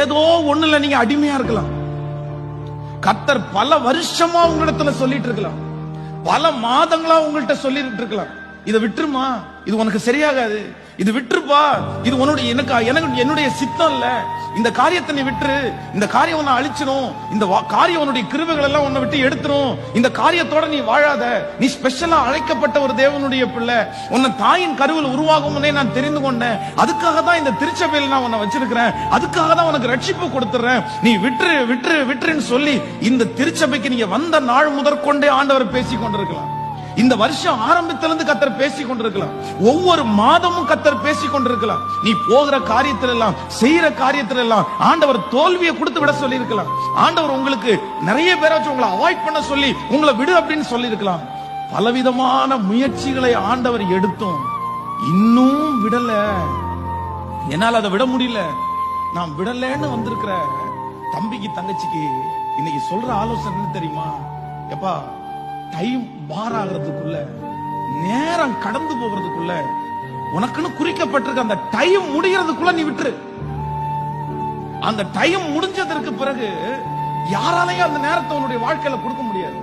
ஏதோ ஒண்ணுல நீங்க அடிமையா இருக்கலாம். கர்த்தர் பல வருஷமா உங்களிடத்துல சொல்லிட்டு இருக்கலாம், பல மாதங்களா உங்கள்கிட்ட சொல்லிட்டு இருக்கலாம், இதை விட்டுருமா, இது உனக்கு சரியாகாது, இது விட்டுருப்பா, இது உன்னுடைய எனக்கு என்னுடைய சித்தம் இல்ல, இந்த காரியத்தை நீ விட்டுரு, இந்த காரியம் உன்னை அழிச்சிடும், இந்த காரியம் உன்னுடைய கிருபைகள் எல்லாம் உன்னை விட்டு எடுத்துரும், இந்த காரியத்தோட நீ வாழாத, நீ ஸ்பெஷலா அழைக்கப்பட்ட ஒரு தேவனுடைய பிள்ளை, உன்னை தாயின் கருவில் உருவாகும் முன்னே நான் தெரிந்து கொண்டேன், அதுக்காக தான் இந்த திருச்சபையில் நான் உன்னை வச்சிருக்கிறேன், அதுக்காக தான் உனக்கு ரட்சிப்பு கொடுத்துறேன், நீ விட்டுரு விட்டுரு விட்டுருன்னு சொல்லி இந்த திருச்சபைக்கு நீங்க வந்த நாள் முதற்கொண்டே ஆண்டவர் பேசி கொண்டிருக்கலாம். இந்த வருஷம் ஆரம்பத்திலிருந்து கர்த்தர் பேசி கொண்டிருக்கலாம், ஒவ்வொரு மாதமும் கர்த்தர் பேசி கொண்டிருக்கலாம். நீ போகிற காரியத்தில் எல்லாம், செய்யற காரியத்தில் எல்லாம் ஆண்டவர் தோல்வியை கொடுத்து விட சொல்லி இருக்கலாம். ஆண்டவர் உங்களுக்கு நிறைய பேரை வச்சு உங்களை அவாய்ட் பண்ண சொல்லி உங்களை விடு அப்படின்னு சொல்லி இருக்கலாம். பலவிதமான முயற்சிகளை ஆண்டவர் எடுத்தும் இன்னும் விடல. என்னால் அதை விட முடியல. நான் விடலன்னு வந்திருக்கிற தம்பிக்கு தங்கச்சிக்கு இன்னைக்கு சொல்ற ஆலோசனை என்ன தெரியுமா? எப்பா, டைம் பாராகிறதுக்குள்ள, நேரம் கடந்து போகிறதுக்குள்ள, உனக்குன்னு குறிக்கப்பட்டிருக்க அந்த டைம் முடிகிறதுக்குள்ள நீ விட்டுரு. அந்த டைம் முடிஞ்சதற்கு பிறகு யாராலையும் அந்த நேரத்தை உன்னுடைய வாழ்க்கையில கொடுக்க முடியாது.